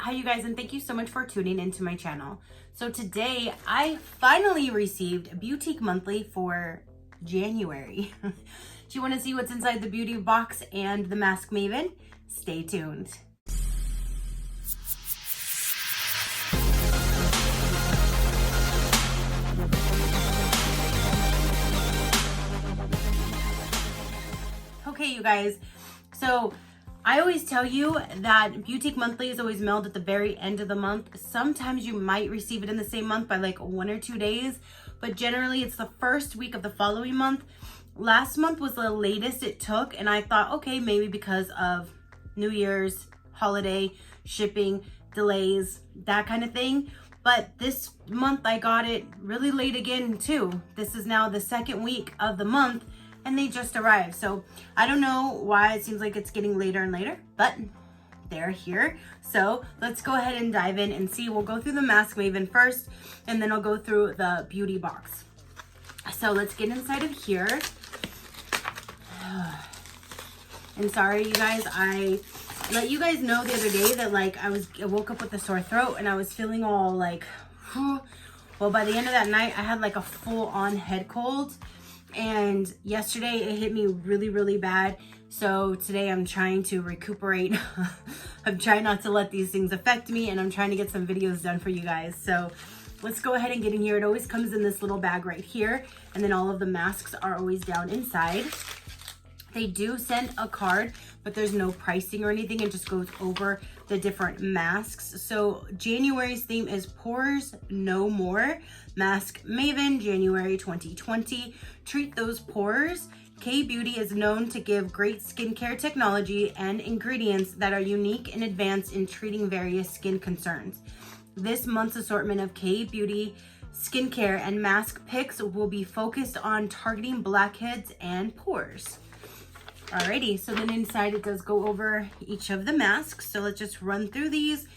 Hi you guys, and thank you so much for tuning into my channel. So today I finally received a Beauteque monthly for January. Do you want to see what's inside the beauty box and the mask Maven? Stay tuned. Okay, you guys, so I always tell you that Beauteque monthly is always mailed at the very end of the month. Sometimes you might receive it in the same month by like 1 or 2 days, but generally it's the first week of the following month. Last month was the latest it took, and I thought, okay, maybe because of New Year's, holiday, shipping, delays, that kind of thing. But this month I got it really late again too. This is now the second week of the month, and they just arrived. So I don't know why it seems like it's getting later and later, but they're here. So let's go ahead and dive in and see. We'll go through the mask Maven first, and then I'll go through the beauty box. So let's get inside of here. And sorry you guys, I let you guys know the other day that like I woke up with a sore throat and I was feeling all like, well, by the end of that night I had like a full-on head cold. And yesterday it hit me really, really bad. So today I'm trying to recuperate. I'm trying not to let these things affect me, and I'm trying to get some videos done for you guys. So let's go ahead and get in here. It always comes in this little bag right here, and then all of the masks are always down inside. They do send a card, but there's no pricing or anything. It just goes over the different masks. So January's theme is Pores No More. Mask Maven, January 2020. Treat those pores. K-Beauty is known to give great skincare technology and ingredients that are unique and advanced in treating various skin concerns. This month's assortment of K-Beauty skincare and mask picks will be focused on targeting blackheads and pores. Alrighty, so then inside it does go over each of the masks. So let's just run through these.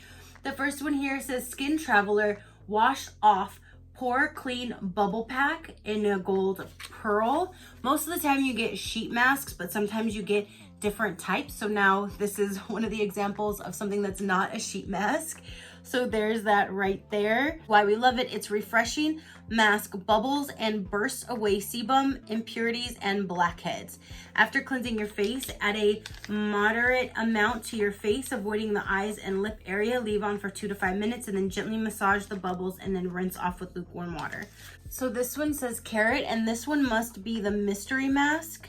The first one here says Skin Traveler Wash Off Pore Clean Bubble Pack in a gold pearl. Most of the time you get sheet masks, but sometimes you get different types. So now this is one of the examples of something that's not a sheet mask. So there's that right there. Why we love it, it's refreshing. Mask bubbles and bursts away sebum, impurities, and blackheads. After cleansing your face, add a moderate amount to your face, avoiding the eyes and lip area. Leave on for 2 to 5 minutes and then gently massage the bubbles and then rinse off with lukewarm water. So this one says carrot, and this one must be the mystery mask.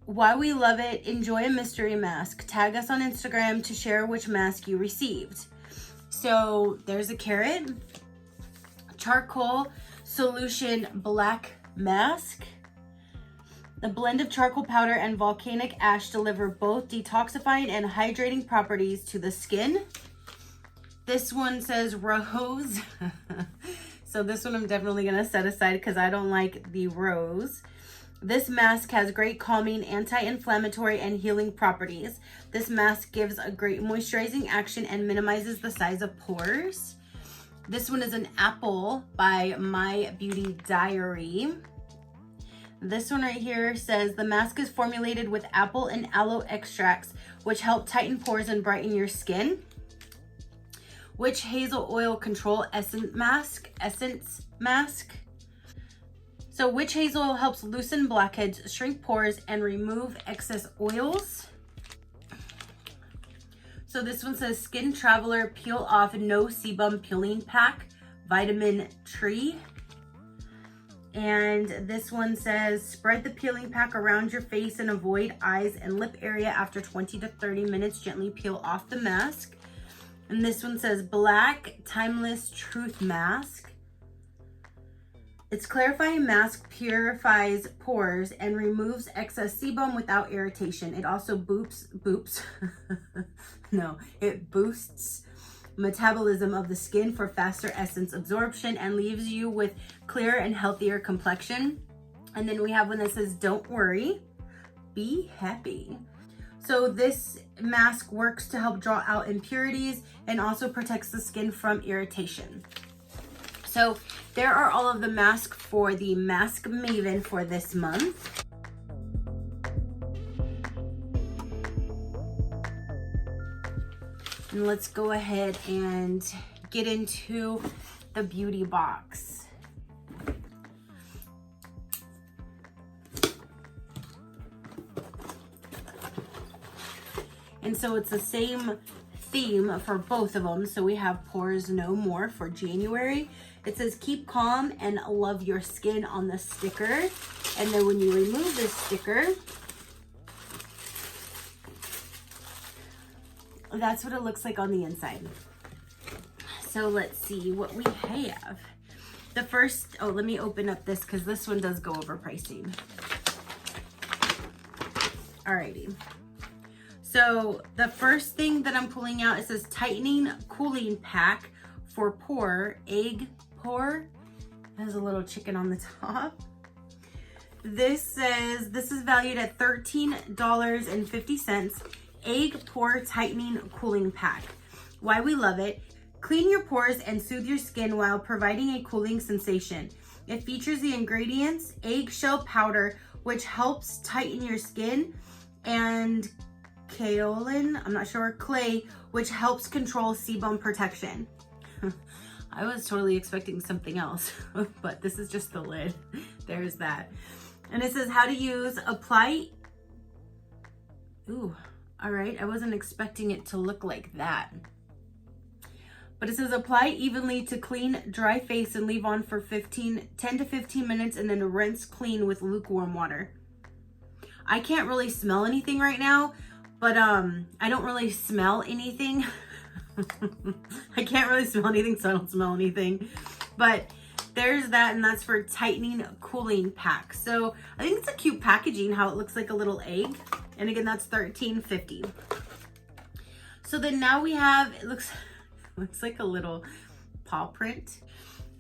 Why we love it, enjoy a mystery mask. Tag us on Instagram to share which mask you received. So there's a carrot, charcoal solution black mask. The blend of charcoal powder and volcanic ash deliver both detoxifying and hydrating properties to the skin. This one says rose. So this one I'm definitely gonna set aside because I don't like the rose. This mask has great calming, anti-inflammatory, and healing properties. This mask gives a great moisturizing action and minimizes the size of pores. This one is an apple by My Beauty Diary. This one right here says the mask is formulated with apple and aloe extracts, which help tighten pores and brighten your skin. Witch Hazel Oil Control Essence Mask. So witch hazel helps loosen blackheads, shrink pores, and remove excess oils. So this one says Skin Traveler Peel Off No Sebum Peeling Pack, Vitamin Tree. And this one says spread the peeling pack around your face and avoid eyes and lip area. After 20 to 30 minutes, gently peel off the mask. And this one says Black Timeless Truth Mask. Its clarifying mask purifies pores and removes excess sebum without irritation. It also it boosts metabolism of the skin for faster essence absorption and leaves you with clearer and healthier complexion. And then we have one that says don't worry, be happy. So this mask works to help draw out impurities and also protects the skin from irritation. So there are all of the masks for the Mask Maven for this month. And let's go ahead and get into the beauty box. And so it's the same theme for both of them. So we have Pores No More for January. It says keep calm and love your skin on the sticker. And then when you remove this sticker, that's what it looks like on the inside. So let's see what we have. The first, oh, let me open up this because this one does go over pricing. Alrighty. So the first thing that I'm pulling out, it says Tightening Cooling Pack for Pore, Egg Pore. It has a little chicken on the top. This says, this is valued at $13.50. Egg Pore Tightening Cooling Pack. Why we love it. Clean your pores and soothe your skin while providing a cooling sensation. It features the ingredients eggshell powder, which helps tighten your skin, and kaolin, I'm not sure, clay, which helps control sebum protection. I was totally expecting something else, but this is just the lid. There's that. And it says how to use, apply. Ooh, all right. I wasn't expecting it to look like that. But it says apply evenly to clean dry face and leave on for 10 to 15 minutes and then rinse clean with lukewarm water. I can't really smell anything right now, but I don't really smell anything. I can't really smell anything, so I don't smell anything. But there's that, and that's for Tightening Cooling Pack. So I think it's a cute packaging, how it looks like a little egg. And again, that's $13.50. So then now we have, it looks like a little paw print.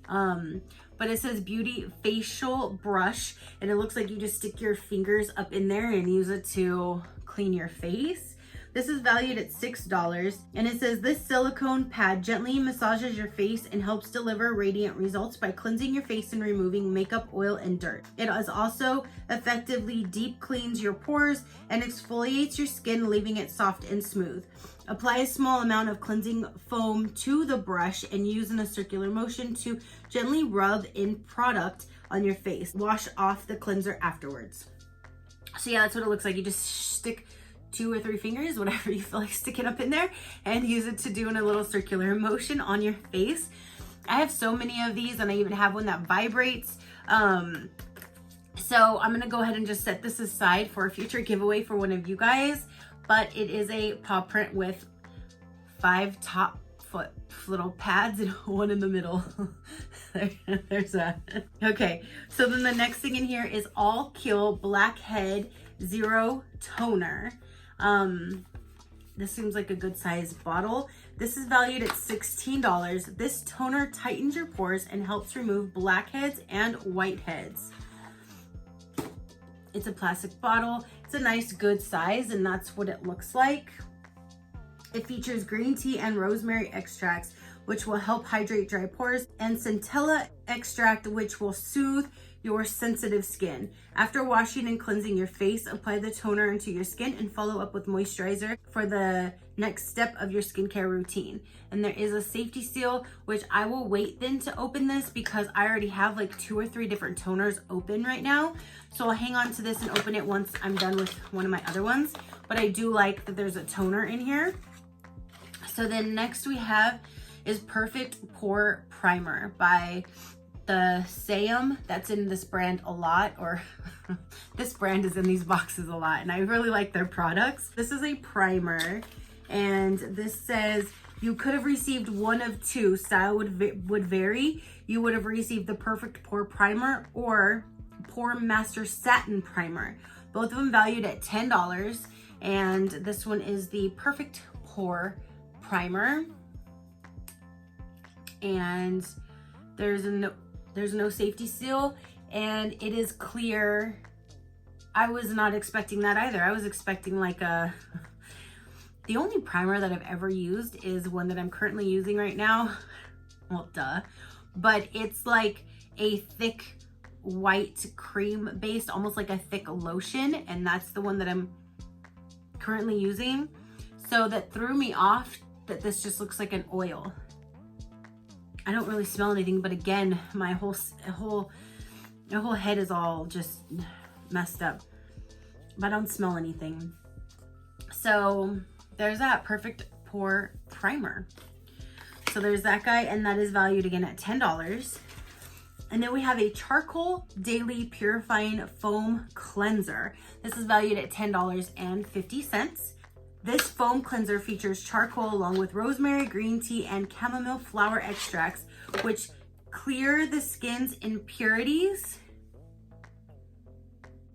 But it says Beauty Facial Brush, and it looks like you just stick your fingers up in there and use it to clean your face. This is valued at $6, and it says this silicone pad gently massages your face and helps deliver radiant results by cleansing your face and removing makeup, oil, and dirt. It is also effectively deep cleans your pores and exfoliates your skin, leaving it soft and smooth. Apply a small amount of cleansing foam to the brush and use in a circular motion to gently rub in product on your face. Wash off the cleanser afterwards. So yeah, that's what it looks like. You just stick 2 or 3 fingers, whatever you feel like sticking up in there, and use it to do in a little circular motion on your face. I have so many of these, and I even have one that vibrates. So I'm gonna go ahead and just set this aside for a future giveaway for one of you guys. But it is a paw print with 5 top foot little pads and 1 in the middle. There's that. Okay, so then the next thing in here is All Kill Blackhead Zero Toner. This seems like a good size bottle. This is valued at $16. This toner tightens your pores and helps remove blackheads and whiteheads. It's a plastic bottle. It's a nice good size, and that's what it looks like. It features green tea and rosemary extracts, which will help hydrate dry pores, and centella extract, which will soothe your sensitive skin. After washing and cleansing your face, apply the toner into your skin and follow up with moisturizer for the next step of your skincare routine. And there is a safety seal, which I will wait then to open this because I already have like 2 or 3 different toners open right now. So I'll hang on to this and open it once I'm done with one of my other ones. But I do like that there's a toner in here. So then next we have is Perfect Pore Primer by the Sam. That's in this brand a lot, or this brand is in these boxes a lot, and I really like their products. This is a primer, and this says you could have received one of 2. Style would vary. You would have received the Perfect Pore Primer or Pore Master Satin Primer. Both of them valued at $10, and this one is the Perfect Pore Primer, and there's no safety seal, and it is clear. I was not expecting that either. I was expecting like a the only primer that I've ever used is one that I'm currently using right now. Well, duh. But it's like a thick white cream based, almost like a thick lotion, and that's the one that I'm currently using. So that threw me off that this just looks like an oil. I don't really smell anything, but again, my whole head is all just messed up. But I don't smell anything. So there's that Perfect Pore Primer. So there's that guy, and that is valued again at $10. And then we have a Charcoal Daily Purifying Foam Cleanser. This is valued at $10.50. This foam cleanser features charcoal along with rosemary, green tea, and chamomile flower extracts, which clear the skin's impurities.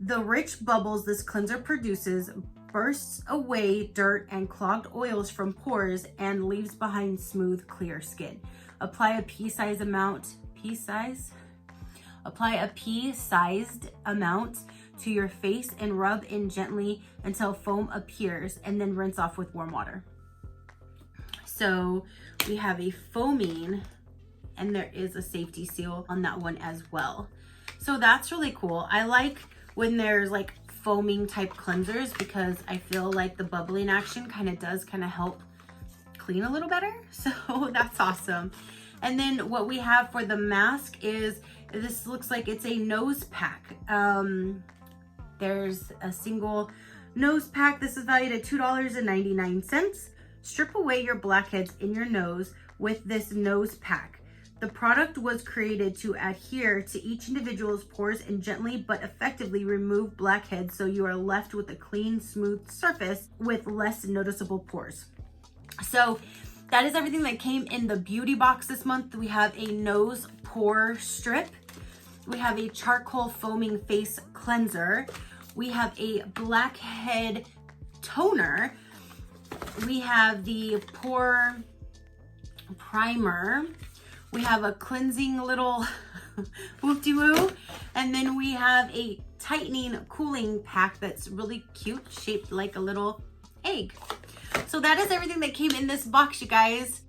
The rich bubbles this cleanser produces bursts away dirt and clogged oils from pores and leaves behind smooth, clear skin. Apply a pea-sized amount to your face and rub in gently until foam appears, and then rinse off with warm water. So we have a foaming, and there is a safety seal on that one as well. So that's really cool. I like when there's like foaming type cleansers because I feel like the bubbling action does help clean a little better. So that's awesome. And then what we have for the mask is, this looks like it's a nose pack. There's a single nose pack. This is valued at $2.99. Strip away your blackheads in your nose with this nose pack. The product was created to adhere to each individual's pores and gently but effectively remove blackheads, so you are left with a clean, smooth surface with less noticeable pores. So that is everything that came in the beauty box this month. We have a nose pore strip. We have a charcoal foaming face cleanser. We have a blackhead toner. We have the pore primer. We have a cleansing little whoop-de-woo. And then we have a tightening cooling pack that's really cute, shaped like a little egg. So that is everything that came in this box, you guys.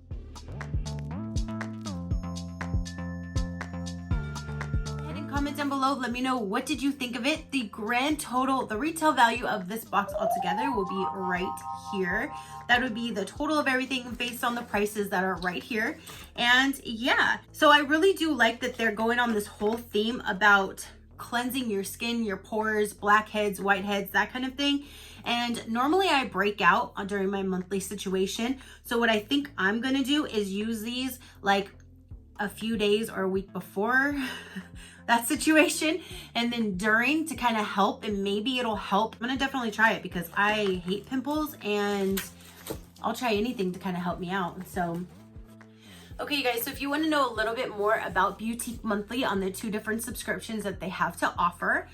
Comment down below, let me know, what did you think of it? The grand total, the retail value of this box altogether will be right here. That would be the total of everything based on the prices that are right here. And yeah, so I really do like that they're going on this whole theme about cleansing your skin, your pores, blackheads, whiteheads, that kind of thing. And normally I break out during my monthly situation. So what I think I'm gonna do is use these like a few days or a week before that situation, and then during, to kind of help, and maybe it'll help. I'm gonna definitely try it because I hate pimples, and I'll try anything to kind of help me out. So okay, you guys, so if you want to know a little bit more about Beauteque Monthly on the 2 different subscriptions that they have to offer,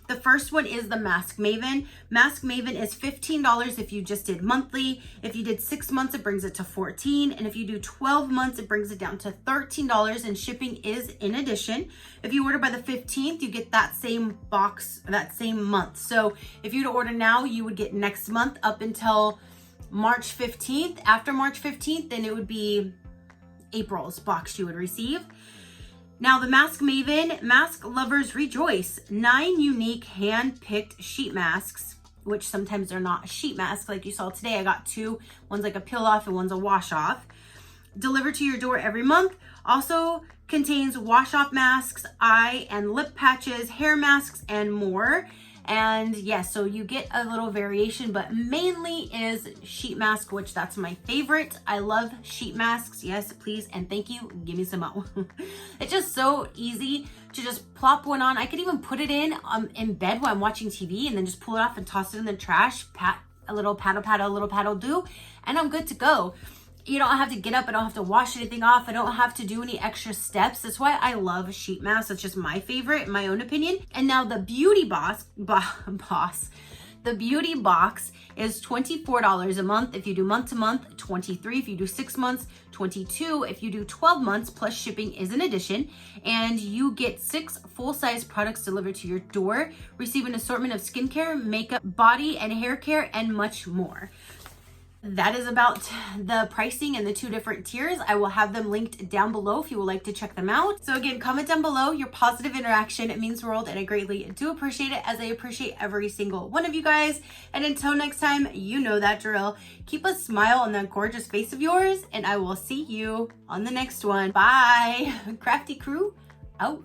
the first one is the Mask Maven. Mask Maven is $15 if you just did monthly. If you did 6 months, it brings it to $14. And if you do 12 months, it brings it down to $13, and shipping is in addition. If you order by the 15th, you get that same box, that same month. So if you were to order now, you would get next month up until March 15th. After March 15th, then it would be April's box you would receive. Now the Mask Maven, mask lovers rejoice. 9 unique hand-picked sheet masks, which sometimes they're not sheet masks like you saw today. I got 2, one's like a peel off and one's a wash off. Delivered to your door every month. Also contains wash off masks, eye and lip patches, hair masks, and more. And yes, so you get a little variation, but mainly is sheet mask, which that's my favorite. I love sheet masks. Yes, please and thank you. Give me some more. It's just so easy to just plop one on. I could even put it in bed while I'm watching TV, and then just pull it off and toss it in the trash. Pat a little paddle, a little paddle do, and I'm good to go. You don't have to get up. I don't have to wash anything off. I don't have to do any extra steps. That's why I love sheet masks. It's just my favorite, in my own opinion. And now the Beauty the Beauty Box is $24 a month. If you do month to month, $23. If you do 6 months, $22. If you do 12 months, plus shipping is in addition. And you get 6 full-size products delivered to your door. Receive an assortment of skincare, makeup, body and hair care, and much more. that is about the pricing and the 2 different tiers. I will have them linked down below if you would like to check them out. So again, comment down below your positive interaction. It means the world, and I greatly do appreciate it, as I appreciate every single one of you guys. And until next time, you know that drill. Keep a smile on that gorgeous face of yours, and I will see you on the next one. Bye. Crafty crew out.